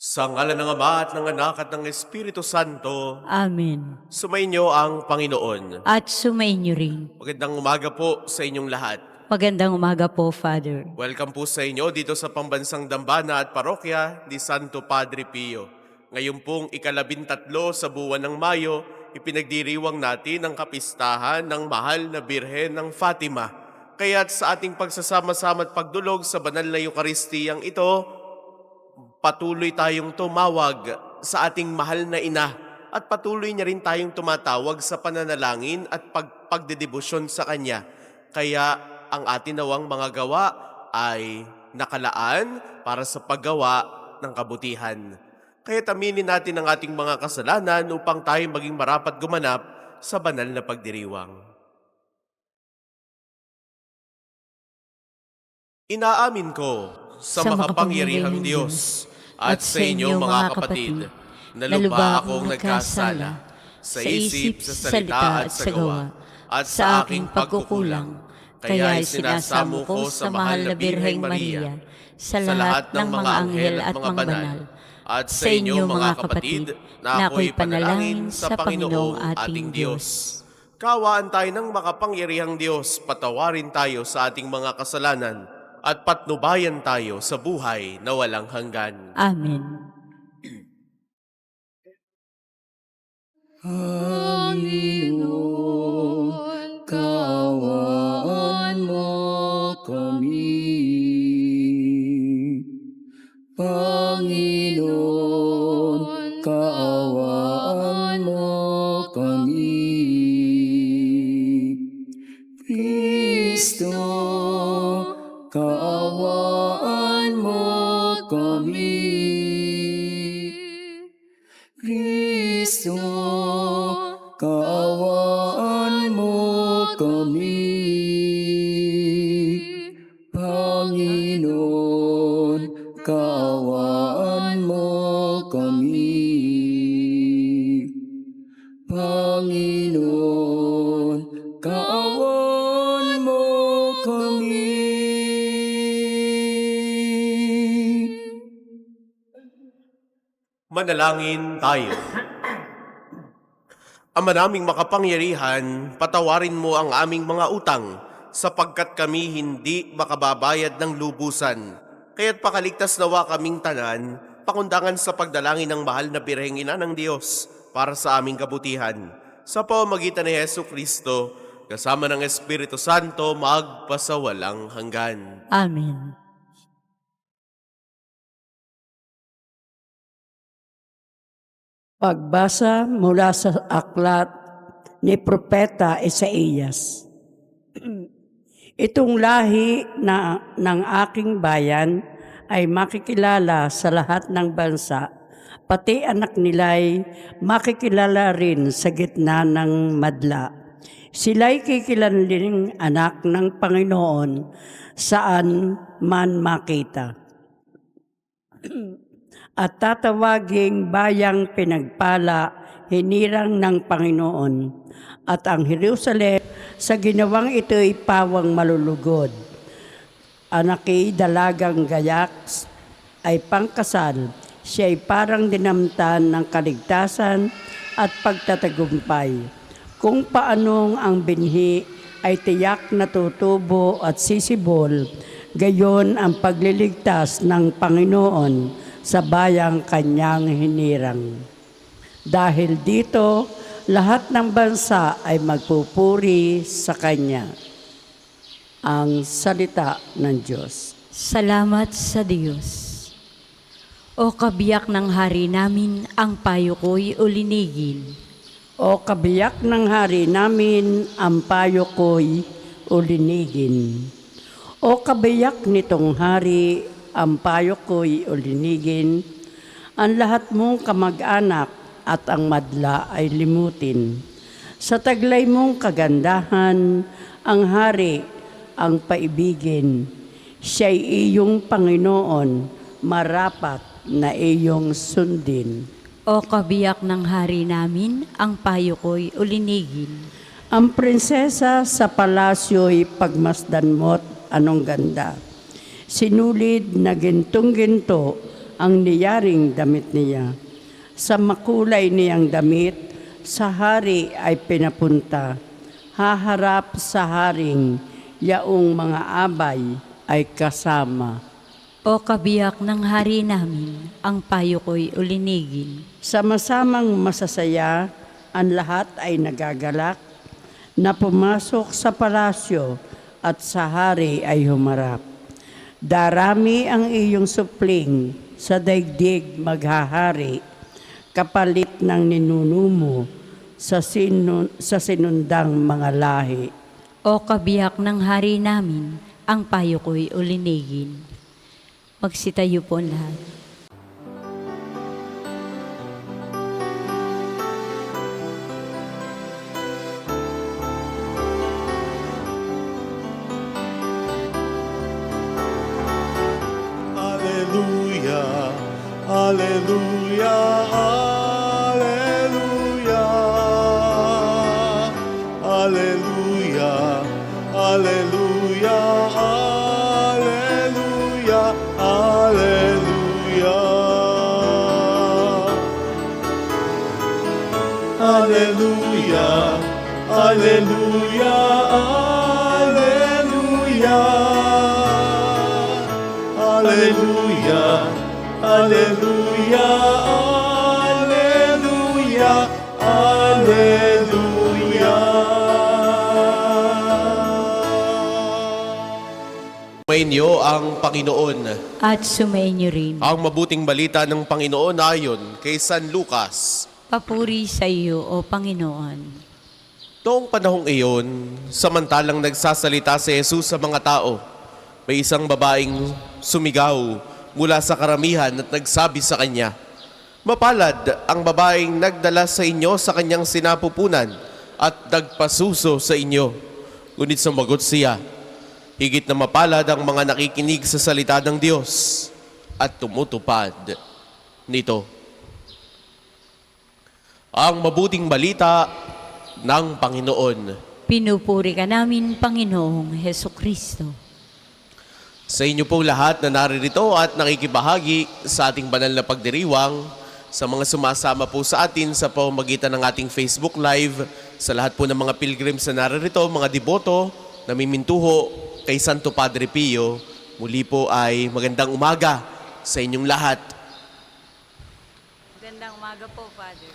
Sa ngalan ng Ama at ng Anak at ng Espiritu Santo, Amen. sumainyo ang Panginoon. At sumainyo rin. Magandang umaga po sa inyong lahat. Magandang umaga po, Father. Welcome po sa inyo dito sa Pambansang Dambana at Parokya ni Santo Padre Pio. Ngayon pong ika-13 sa buwan ng Mayo, ipinagdiriwang natin ang kapistahan ng mahal na Birhen ng Fatima. Kaya't sa ating pagsasama-sama at pagdulog sa banal na Eukaristiyang ito, patuloy tayong tumawag sa ating mahal na ina at patuloy niya rin tayong tumatawag sa pananalangin at pagdedebosyon sa Kanya. Kaya ang atin nawang mga gawa ay nakalaan para sa paggawa ng kabutihan. Kaya aminin natin ang ating mga kasalanan upang tayo maging marapat gumanap sa banal na pagdiriwang. Inaamin ko sa makapangyarihang Diyos at sa inyo mga kapatid, na lubha akong nagkasala sa isip, sa salita at sa gawa, at sa aking pagkukulang. Kaya sinasamo ko sa mahal na Birheng Maria, sa lahat ng mga anghel at mga banal, at sa inyo mga kapatid, na ako'y panalangin sa Panginoong ating Diyos. Kawaan tayo ng makapangyarihang Diyos, patawarin tayo sa ating mga kasalanan, at patnubayan tayo sa buhay na walang hanggan. Amen. Panginoon, kaawaan mo kami. Panginoon, kaawaan mo kami. Kristo, kaawaan mo kami. Kristo, kaawaan mo kami. Panginoon, kaawaan mo kami. Panginoon, kaawaan mo kami. Manalangin tayo. Ama naming makapangyarihan, patawarin mo ang aming mga utang, sapagkat kami hindi makababayad ng lubusan. Kaya't pakaligtas nawa kaming tanan, pakundangan sa pagdalangin ng mahal na Birheng Ina ng Diyos para sa aming kabutihan. Sa pamamagitan ni Hesus Kristo, kasama ng Espiritu Santo, magpasawalang hanggan. Amen. Pagbasa mula sa aklat ni Propeta Isaías. Itong lahi ng aking bayan ay makikilala sa lahat ng bansa, pati anak nila'y makikilala rin sa gitna ng madla. Sila'y kikilanling anak ng Panginoon saan man makita. At tatawaging bayang pinagpala, hinirang ng Panginoon. At ang Jerusalem, sa ginawang ito'y pawang malulugod. Anaki dalagang gayak ay pangkasal, siya'y parang dinamtan ng kaligtasan at pagtatagumpay. Kung paanong ang binhi ay tiyak na tutubo at sisibol, gayon ang pagliligtas ng Panginoon sa bayang kanyang hinirang. Dahil dito, lahat ng bansa ay magpupuri sa Kanya. Ang salita ng Diyos. Salamat sa Diyos. O kabiyak ng hari namin, ang payo ko'y ulinigin. O kabiyak ng hari namin, ang payo ko'y ulinigin. O kabiyak nitong hari, ang payo ko'y ulinigin. Ang lahat mong kamag-anak at ang madla ay limutin. Sa taglay mong kagandahan, ang hari ang paibigin. Siya'y iyong Panginoon, marapat na iyong sundin. O kabiyak ng hari namin, ang payo ko'y ulinigin. Ang prinsesa sa palasyo'y pagmasdan mo't anong ganda. Sinulid na gintong-ginto ang niyaring damit niya. Sa makulay niyang damit, sa hari ay pinapunta. Haharap sa haring, yaong mga abay ay kasama. O kabiyak ng hari namin, ang payo ko'y ulinigin. Sa masamang masasaya, ang lahat ay nagagalak na pumasok sa palasyo at sa hari ay humarap. Darami ang iyong supling, sa daigdig maghahari, kapalit ng ninunumo sa sinundang mga lahi. O kabiyak ng hari namin, ang payo ko'y ulinigin. Magsitayo po lahat. Hallelujah, hallelujah, hallelujah, hallelujah, hallelujah, hallelujah, hallelujah. Hallelujah, hallelujah, hallelujah. Hallelujah, hallelujah, hallelujah, hallelujah. Sumainyo ang Panginoon. At sumainyo rin. Ang mabuting balita ng Panginoon ayon kay San Lucas. Papuri sa iyo, O Panginoon. Noong panahong iyon, samantalang nagsasalita si Jesus sa mga tao, may isang babaeng sumigaw mula sa karamihan at nagsabi sa kanya, "Mapalad ang babaeng nagdala sa inyo sa kanyang sinapupunan at nagpasuso sa inyo." Ngunit sumagot siya, "Higit na mapalad ang mga nakikinig sa salita ng Diyos at tumutupad nito." Ang mabuting balita ng Panginoon. Pinupuri ka namin, Panginoong Heso Kristo. Sa inyo pong lahat na naririto at nakikibahagi sa ating banal na pagdiriwang, sa mga sumasama po sa atin sa pamamagitan ng ating Facebook Live, sa lahat po ng mga pilgrims na naririto, mga deboto, namimintuho kay Santo Padre Pio, muli po ay magandang umaga sa inyong lahat. Magandang umaga po, Father.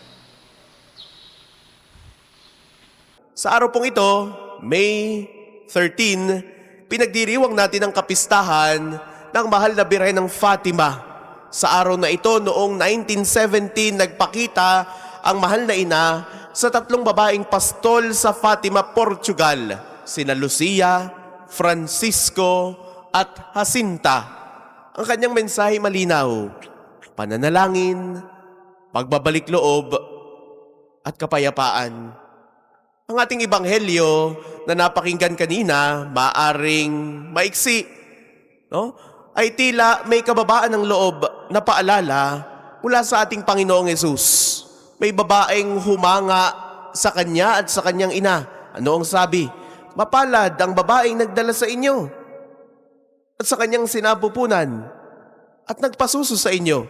Sa araw pong ito, May 13, pinagdiriwang natin ang kapistahan ng mahal na Birhen ng Fatima. Sa araw na ito, noong 1917, nagpakita ang mahal na ina sa tatlong babaeng pastol sa Fatima, Portugal, sina Lucia, Francisco, at Jacinta. Ang kanyang mensahe malinaw, pananalangin, pagbabalik loob, at kapayapaan. Ang ating ebanghelyo na napakinggan kanina, maaring maiksi, no? Ay tila may kababaan ng loob na paalala mula sa ating Panginoong Hesus. May babaeng humanga sa kanya at sa kanyang ina. Ano ang sabi? "Mapalad ang babaeng nagdala sa inyo at sa kanyang sinapupunan at nagpasuso sa inyo."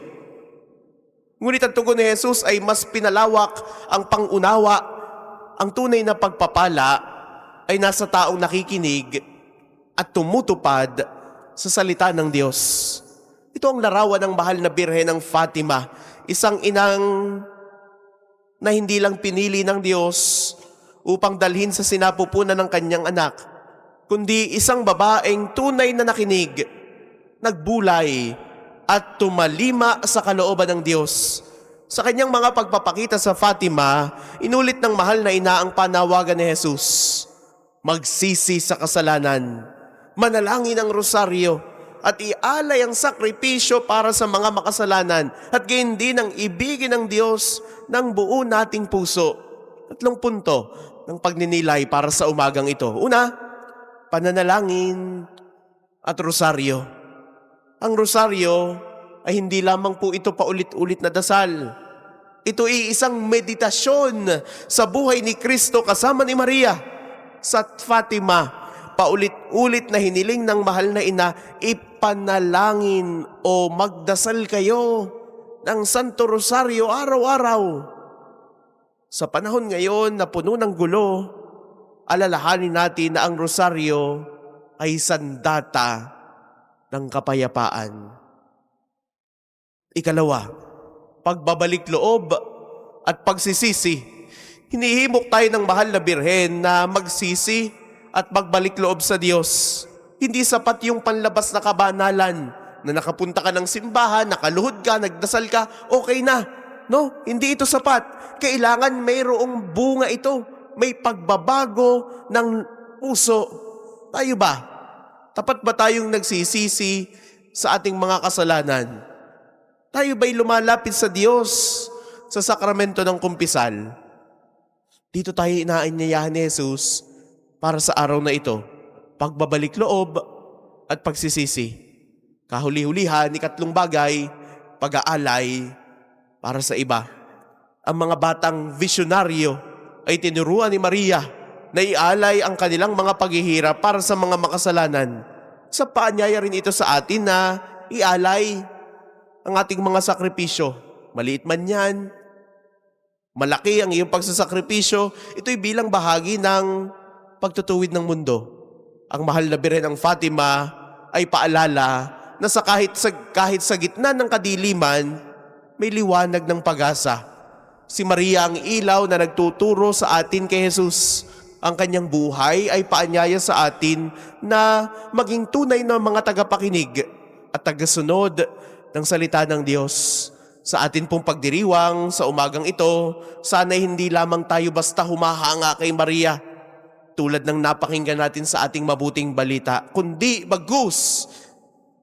Ngunit ang tugon ni Jesus ay mas pinalawak ang pangunawa. Ang tunay na pagpapala ay nasa taong nakikinig at tumutupad sa salita ng Diyos. Ito ang larawan ng mahal na Birhen ng Fatima, isang inang na hindi lang pinili ng Diyos upang dalhin sa sinapupunan ng kanyang anak, kundi isang babaeng tunay na nakinig, nagbulay at tumalima sa kalooban ng Diyos. Sa kanyang mga pagpapakita sa Fatima, inulit ng mahal na ina ang panawagan ni Jesus. Magsisi sa kasalanan, manalangin ang rosaryo, at ialay ang sakripisyo para sa mga makasalanan, at gayon din ang ibigin ng Diyos ng buo nating puso. 3 punto ng pagninilay para sa umagang ito. Una, pananalangin at rosaryo. Ang rosaryo ay hindi lamang po ito paulit-ulit na dasal. Ito ay isang meditasyon sa buhay ni Kristo kasama ni Maria sa Fatima. paulit-ulit na hiniling ng mahal na ina, ipanalangin o magdasal kayo ng Santo Rosario araw-araw. Sa panahon ngayon na puno ng gulo, alalahanin natin na ang rosaryo ay sandata ng kapayapaan. Ikalawa, pagbabalik loob at pagsisisi. Hinihimok tayo ng mahal na birhen na magsisi at magbalik loob sa Diyos. Hindi sapat yung panlabas na kabanalan na nakapunta ka ng simbahan, nakaluhod ka, nagdasal ka, okay na. No, hindi ito sapat. Kailangan mayroong bunga ito. May pagbabago ng puso. Tayo ba? Tapat ba tayong nagsisisi sa ating mga kasalanan? Tayo ba'y lumalapit sa Diyos sa sakramento ng kumpisal? Dito tayo inaanyayahan ni Jesus para sa araw na ito. Pagbabalik loob at pagsisisi. Kahuli-hulihan, ikatlong bagay, pag-aalay para sa iba. Ang mga batang visyonaryo ay tinuruan ni Maria na ialay ang kanilang mga paghihirap para sa mga makasalanan. Sa paanyaya rin ito sa atin na ialay ang ating mga sakripisyo. Maliit man yan, malaki ang iyong pagsasakripisyo, ito'y bilang bahagi ng pagtutuwid ng mundo. Ang mahal na Birhen ng Fatima ay paalala na kahit sa gitna ng kadiliman, may liwanag ng pag-asa. Si Maria ang ilaw na nagtuturo sa atin kay Jesus. Ang kanyang buhay ay paanyaya sa atin na maging tunay na mga tagapakinig at tagasunod ng salita ng Diyos. Sa atin pong pagdiriwang sa umagang ito, sana'y hindi lamang tayo basta humahanga kay Maria, tulad ng napakinggan natin sa ating mabuting balita, kundi bagus,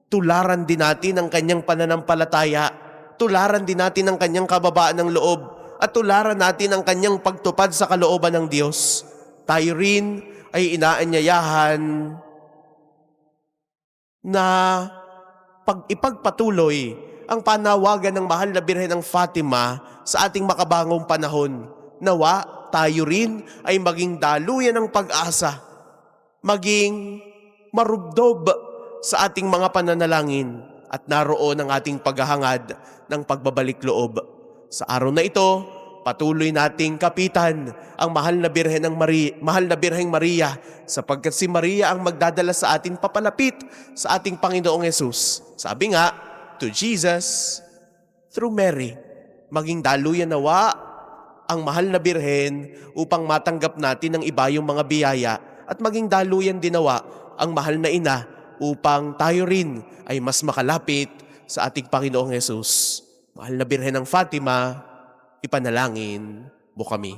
tularan din natin ang kanyang pananampalataya, tularan din natin ang kanyang kababaan ng loob, at tularan natin ang kanyang pagtupad sa kalooban ng Diyos. Tayo rin ay inaanyayahan na ipagpatuloy ang panawagan ng mahal na Birhen ng Fatima sa ating makabangong panahon. Nawa, tayo rin ay maging daluyan ng pag-asa, maging marubdob sa ating mga pananalangin at naroon ang ating paghahangad ng pagbabalik loob. Sa araw na ito, patuloy nating kapitan ang mahal na Birheng Maria, sapagkat si Maria ang magdadala sa atin papalapit sa ating Panginoong Hesus. Sabi nga, to Jesus through Mary. Maging daluyan nawa ang mahal na Birhen upang matanggap natin ng iba yung mga biyaya, at maging daluyan din nawa ang mahal na ina upang tayo rin ay mas makalapit sa ating Panginoong Hesus. Mahal na Birhen ng Fatima, ipanalangin mo kami.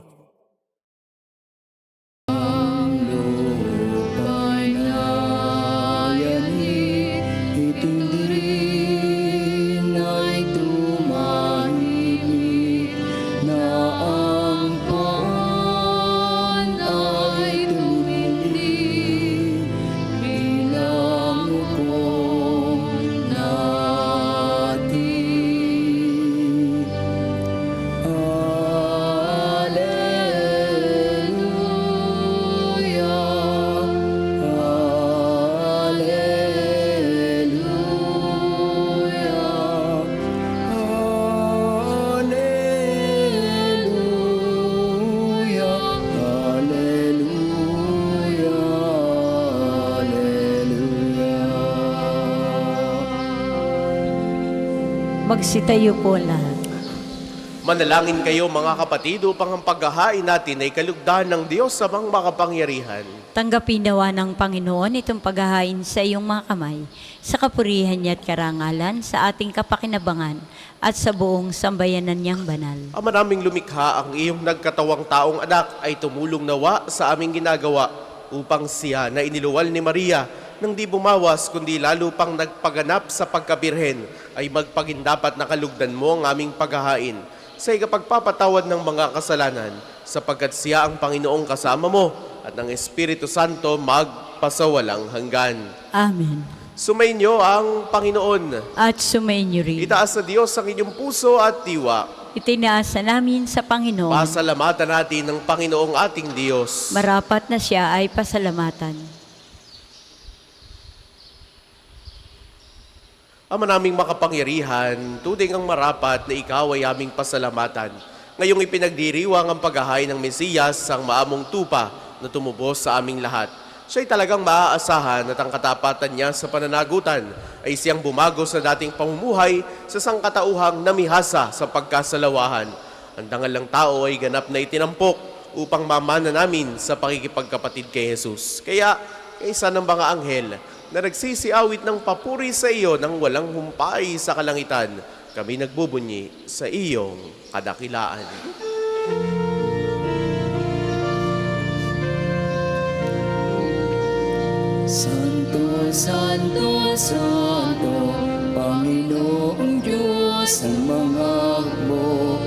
Ang lupa'y nayanig, itindihin ay tumahimik, na ang paan ay tumindi, bilang hukom natin. Magsitayo po lahat. Manalangin kayo mga kapatid upang ang paghahain natin ay kalugdan ng Diyos sa mga makapangyarihan. Tanggapin nawa ng Panginoon itong paghahain sa iyong mga kamay, sa kapurihan niya at karangalan, sa ating kapakinabangan, at sa buong sambayanan niyang banal. Ang maraming lumikha, ang iyong nagkatawang taong anak ay tumulong nawa sa aming ginagawa upang siya na iniluwal ni Maria nang di bumawas kundi lalo pang nagpaganap sa pagkabirhen ay magpagindapat na kalugdan mo ang aming paghahain sa ikapagpapatawad ng mga kasalanan, sapagkat siya ang Panginoong kasama mo at ng Espiritu Santo magpasawalang hanggan. Amen. Sumainyo ang Panginoon. At sumainyo rin. Itaas sa Diyos ang inyong puso at diwa. Itinaasa namin sa Panginoon. Pasalamatan natin ng Panginoong ating Diyos. Marapat na siya ay pasalamatan. Ama naming makapangyarihan, tunay ang marapat na ikaw ay aming pasalamatan. Ngayong ipinagdiriwang ang paghahain ng Mesiyas, ang maamong tupa na tumubos sa aming lahat. Siya'y talagang maaasahan at ang katapatan niya sa pananagutan ay siyang bumago sa dating pamumuhay sa sangkatauhang namihasa sa pagkasalawahan. Ang dangal ng tao ay ganap na itinampok upang mamana namin sa pakikipagkapatid kay Jesus. Kaya, kaisa ng mga anghel na nagsisiawit ng papuri sa iyo nang walang humpay sa kalangitan, kami nagbubunyi sa iyong kadakilaan. Santo, Santo, Santo, Panginoong Diyos ng mga hukbo,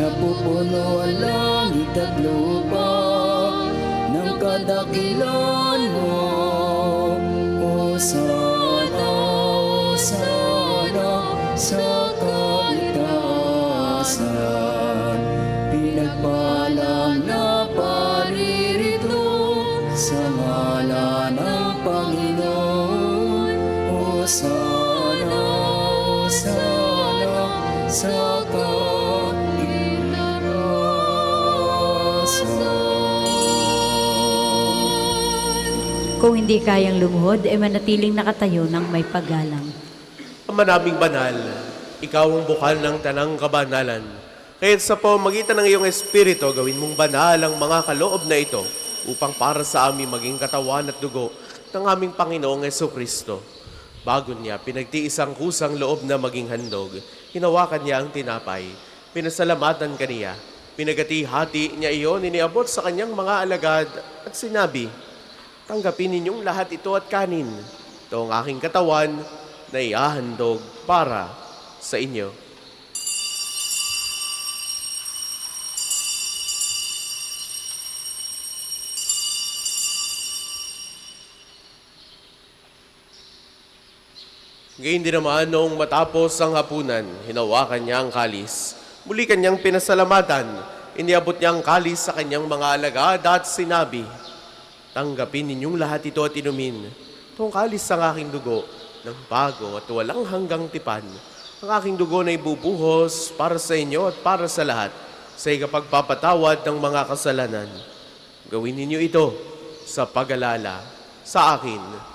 napupuno ang langit at lupa ng kadakilan mo. Hosana, Hosana, sa kaitaasan, pinagpalang na paririto sa ngalan ng Panginoon. Hosana, Hosana, sa kaitaasan. Kung hindi kayang lumuhod, ay manatiling nakatayo ng may paggalang. Ama naming banal, ikaw ang bukal ng tanang kabanalan. Kaya't sa pamamagitan ng iyong Espiritu, gawin mong banal ang mga kaloob na ito upang para sa amin maging katawan at dugo ng aming Panginoong Jesucristo. Bago niya, pinagtiis ang kusang loob na maging handog. Hinawakan niya ang tinapay. Pinasalamatan kaniya. Pinagati-hati niya iyon, iniabot sa kanyang mga alagad at sinabi, "Tanggapin ninyong lahat ito at kanin. Ito ang aking katawan na iahandog para sa inyo." Ngayon din naman noong matapos ang hapunan, hinawakan niya ang kalis. Muli kanyang pinasalamatan. Iniabot niya ang kalis sa kanyang mga alagad at sinabi, "Tanggapin ninyong lahat ito at inumin. Itong kalis ang aking dugo ng bago at walang hanggang tipan. Ang aking dugo na ibubuhos para sa inyo at para sa lahat sa ikapagpapatawad ng mga kasalanan. Gawin ninyo ito sa pag-alala sa akin."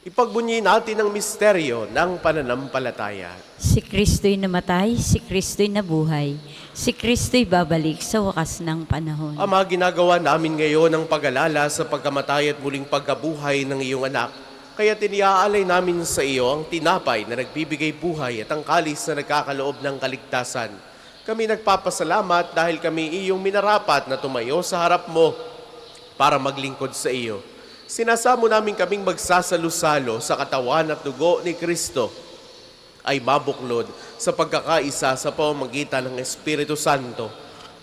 Ipagbunyi natin ang misteryo ng pananampalataya. Si Kristo'y namatay, si Kristo'y nabuhay, si Kristo'y babalik sa wakas ng panahon. Ama, ginagawa namin ngayon ang pag-alala sa pagkamatay at muling pagkabuhay ng iyong anak. Kaya tiniaalay namin sa iyo ang tinapay na nagbibigay buhay at ang kalis na nagkakaloob ng kaligtasan. Kami nagpapasalamat dahil kami iyong minarapat na tumayo sa harap mo para maglingkod sa iyo. Sinasamo namin kaming magsasalo-salo sa katawan at dugo ni Kristo ay mabuklod sa pagkakaisa sa pamamagitan ng Espiritu Santo.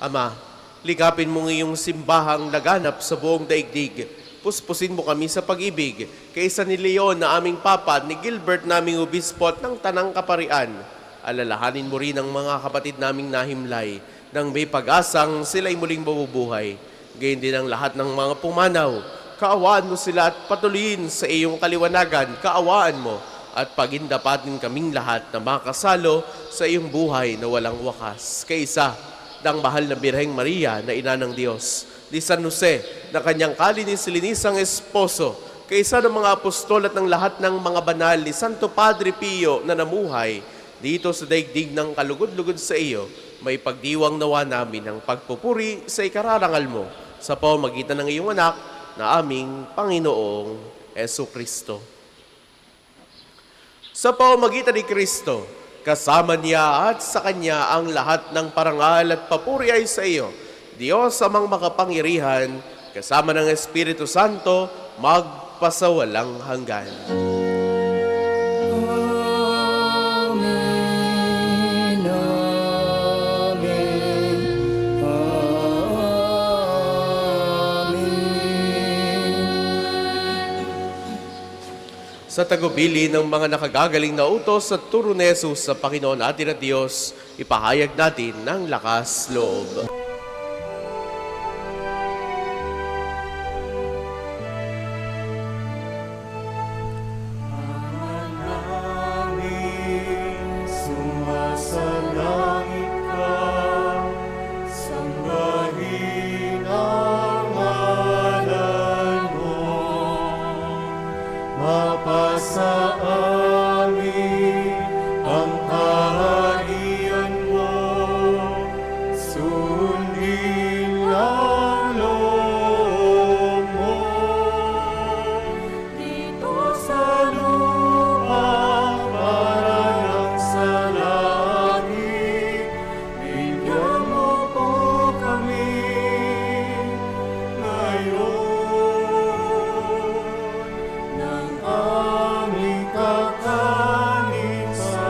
Ama, likapin mo ngayong simbahang laganap sa buong daigdig. Puspusin mo kami sa pag-ibig kaysa ni Leon na aming papa, ni Gilbert naming obispo at ng Tanang Kaparian. Alalahanin mo rin ang mga kapatid naming nahimlay nang may pag-asang sila'y muling mabubuhay. Gayon din ang lahat ng mga pumanaw. Kaawaan mo sila at patuloyin sa iyong kaliwanagan. Kaawaan mo at pagindapatin kaming lahat na makasalo sa iyong buhay na walang wakas. Kaisa ng mahal na Birheng Maria na ina ng Diyos, ni San Jose na kanyang kalinis-linisang esposo, kaisa ng mga apostol at ng lahat ng mga banal ni Santo Padre Pio na namuhay dito sa daigdig ng kalugod-lugod sa iyo, may pagdiwang nawa namin ang pagpupuri sa ikararangal mo sa pamamagitan ng iyong anak na aming Panginoong Jesucristo. Sa pamamagitan ni Kristo, kasama niya at sa Kanya ang lahat ng parangal at papuri ay sa iyo, Diyos amang makapangyarihan, kasama ng Espiritu Santo, magpasawalang hanggan. Amen, amen, amen. Sa Sa tagubili ng mga nakagagaling na utos at turo ni Jesus sa Panginoon natin at Diyos, ipahayag natin ng lakas loob. Sumasalangit ka, sambahin ang ngalan mo. Mapasa amin ang kaharian mo, sundin ang loob mo. Dito sa lupa para ng sa langit, bigyan mo po kami ngayon ng aming kakanin sa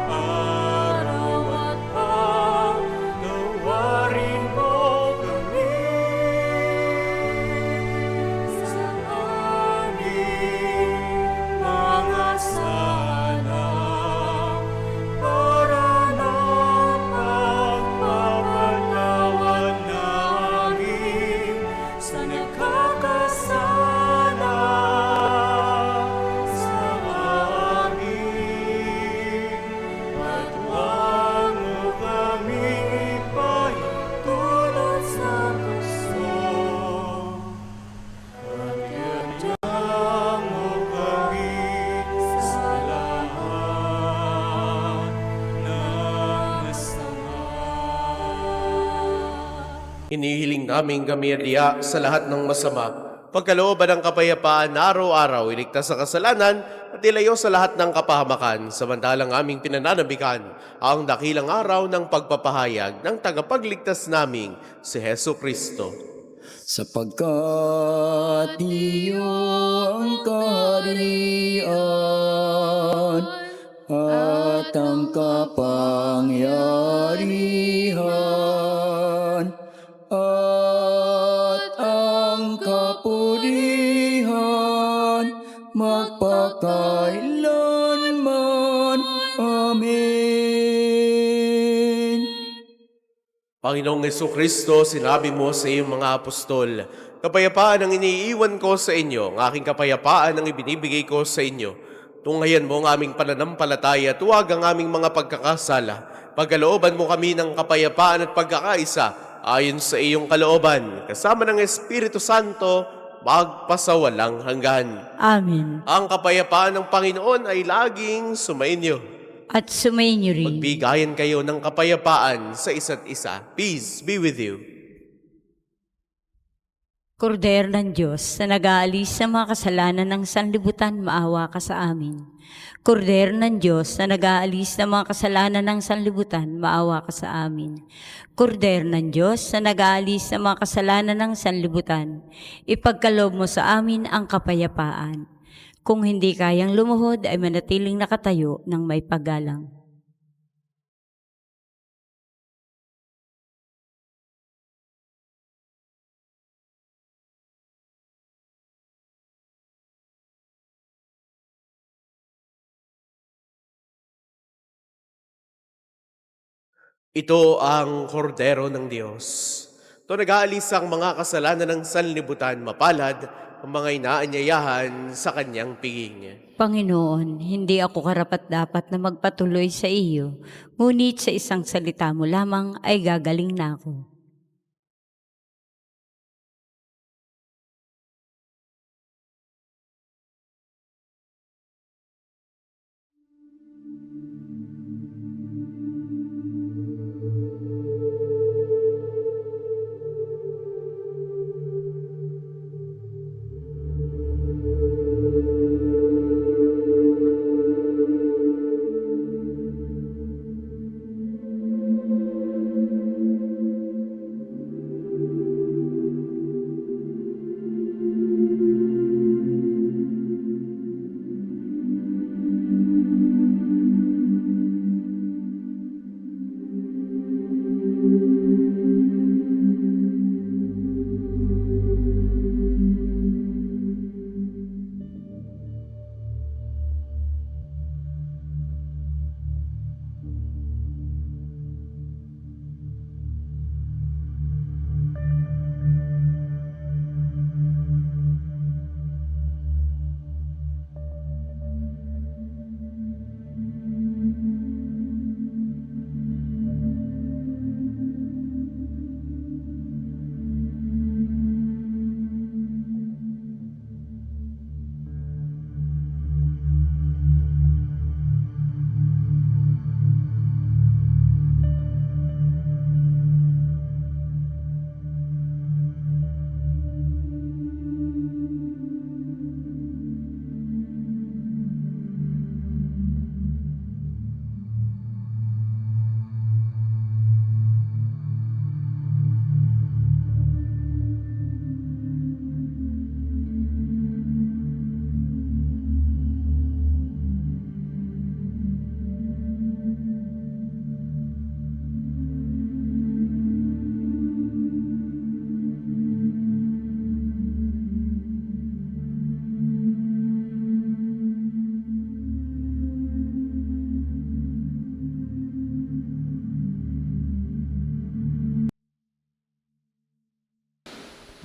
araw-araw at pagnawarin mo kami sa aming mga sala para na pagpapatawad namin sa nagkakasala sa amin. At huwag mo kaming ipahintulot sa puso, at iadya mo kami sa lahat ng masama. Hinihiling namin kami adiya sa lahat ng masama, pagkalooban ng kapayapaan na araw-araw, iligtas sa kasalanan at ilayo sa lahat ng kapahamakan, samantalang aming pinananabikan ang dakilang araw ng pagpapahayag ng tagapagligtas naming si Hesu Kristo. Sapagkat iyo ang kaharian at ang kapangyarihan at ang kapurihan magpakailanman. Amen. Panginoong Hesu Kristo, sinabi mo sa iyong mga apostol, kapayapaan ang iniiwan ko sa inyo, ang aking kapayapaan ang ibinibigay ko sa inyo. Tunghayan mo ang aming pananampalataya, tuwag ang aming mga pagkakasala. Pagkalooban mo kami ng kapayapaan at pagkakaisa, ayon sa iyong kalooban, kasama ng Espiritu Santo, magpasawalang hanggan. Amen. Ang kapayapaan ng Panginoon ay laging sumainyo. At sumainyo rin. Magbigayan kayo ng kapayapaan sa isa't isa. Peace be with you. Kordero ng Diyos na nag-aalis sa mga kasalanan ng sanlibutan, maawa ka sa amin. Kordero ng Diyos na nag-aalis ng mga kasalanan ng sanlibutan, maawa ka sa amin. Kordero ng Diyos na nag-aalis ng mga kasalanan ng sanlibutan, ipagkaloob mo sa amin ang kapayapaan. Kung hindi kayang lumuhod, ay manatiling nakatayo ng may paggalang. Ito ang kordero ng Diyos. Ito nag-aalis ang mga kasalanan ng sanlibutan, mapalad ang mga inaanyayahan sa kanyang piging. Panginoon, hindi ako karapat-dapat na magpatuloy sa iyo, ngunit sa isang salita mo lamang ay gagaling na ako.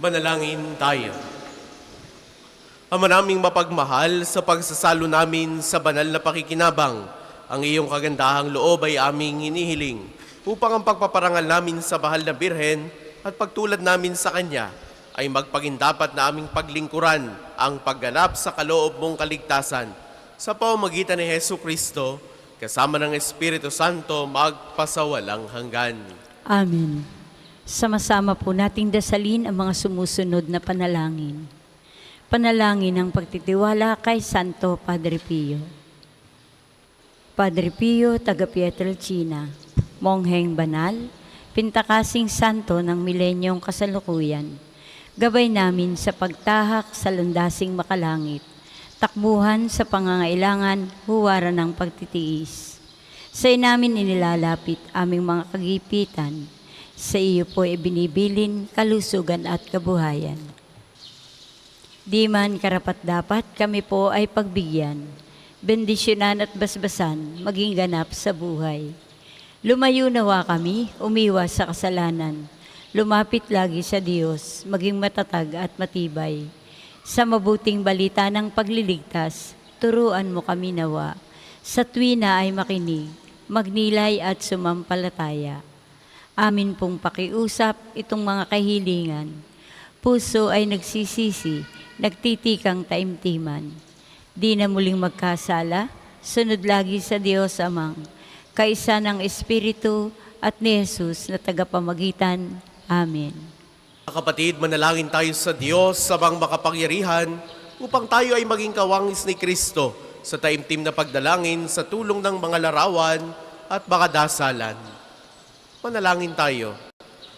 Manalangin tayo. Ama naming mapagmahal, sa pagsasalo namin sa banal na pakikinabang, ang iyong kagandahang loob ay aming hinihiling upang ang pagpaparangal namin sa bahal na Birhen at pagtulad namin sa Kanya ay magpagindapat na aming paglingkuran ang pagganap sa kaloob mong kaligtasan sa pamamagitan ni Hesu Kristo kasama ng Espiritu Santo magpasawalang hanggan. Amen. Sama-sama po nating dasalin ang mga sumusunod na panalangin. Panalangin ng pagtitiwala kay Santo Padre Pio. Padre Pio, taga Pietrelcina, mongheng banal, pintakasing santo ng milenyong kasalukuyan, gabay namin sa pagtahak sa landasing makalangit, takbuhan sa pangangailangan, huwaran ng pagtitiis. Sa namin inilalapit aming mga kagipitan, sa iyo po ibinibilin kalusugan at kabuhayan. Di man karapat-dapat kami po ay pagbigyan, bendisyonan at basbasan, maging ganap sa buhay. Lumayo nawa kami, umiwas sa kasalanan, lumapit lagi sa Diyos, maging matatag at matibay. Sa mabuting balita ng pagliligtas, turuan mo kami nawa. Sa tuwina ay makinig, magnilay at sumampalataya. Amin pong pakiusap itong mga kahilingan. Puso ay nagsisisi, nagtitikang taimtiman. Di na muling magkasala, sunod lagi sa Diyos Amang, kaisa ng Espiritu at ni Jesus na tagapamagitan. Amen. Mga kapatid, manalangin tayo sa Diyos sa bang makapangyarihan upang tayo ay maging kawangis ni Kristo sa taimtim na pagdalangin sa tulong ng mga larawan at mga dasalan. Manalangin tayo.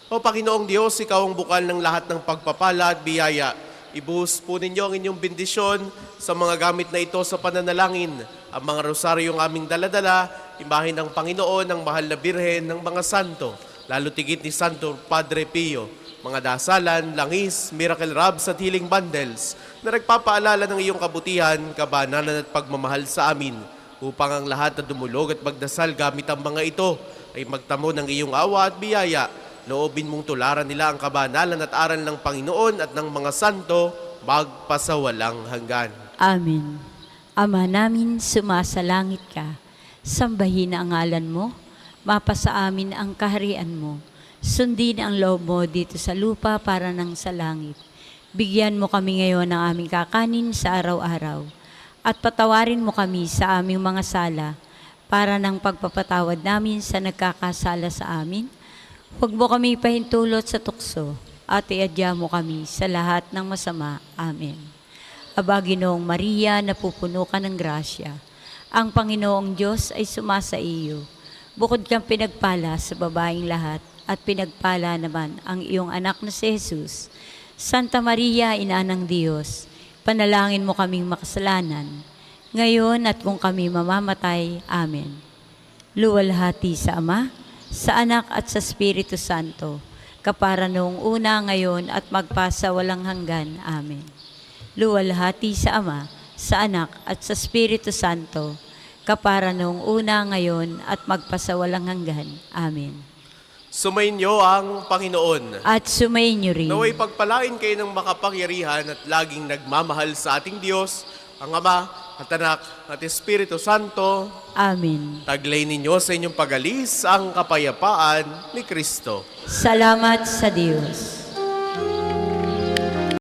O Panginoong Diyos, Ikaw ang bukal ng lahat ng pagpapala at biyaya. Ibuhos po ninyo ang inyong bendisyon sa mga gamit na ito sa pananalangin. Ang mga rosaryong aming daladala, imahin ng Panginoon, ng mahal na Birhen, ng mga santo, lalo tigit ni Santo Padre Pio, mga dasalan, langis, miracle robs at healing bundles na nagpapaalala ng iyong kabutihan, kabanalan at pagmamahal sa amin upang ang lahat na dumulog at magdasal gamit ang mga ito ay magtamo ng iyong awa at biyaya. Loobin mong tularan nila ang kabanalan at aral ng Panginoon at ng mga santo magpasawalang hanggan. Amen. Ama namin, sumasalangit ka. Sambahin ang ngalan mo. Mapasa amin ang kaharian mo. Sundin ang loob mo dito sa lupa para nang sa langit. Bigyan mo kami ngayon ng aming kakanin sa araw-araw. At patawarin mo kami sa aming mga sala para nang pagpapatawad namin sa nagkakasala sa amin. Huwag mo kami pahintulot sa tukso at iadya mo kami sa lahat ng masama. Amen. Aba, Ginoong Maria, napupuno ka ng grasya. Ang Panginoong Diyos ay sumasa iyo. Bukod kang pinagpala sa babaeng lahat at pinagpala naman ang iyong anak na si Jesus. Santa Maria, Ina ng Diyos, panalangin mo kaming makasalanan, ngayon at kung kami mamamatay. Amen. Luwalhati sa Ama, sa Anak at sa Espiritu Santo, kapara noong una, ngayon at magpasa walang hanggan. Amen. Luwalhati sa Ama, sa Anak at sa Espiritu Santo, kapara noong una, ngayon at magpasa walang hanggan. Amen. Sumainyo ang Panginoon. At sumayin niyo rin. Naway pagpalain kayo ng makapangyarihan at laging nagmamahal sa ating Diyos, ang Ama at Anak at Espiritu Santo. Amen. Taglay ninyo sa inyong pag-alis ang kapayapaan ni Kristo. Salamat sa Diyos.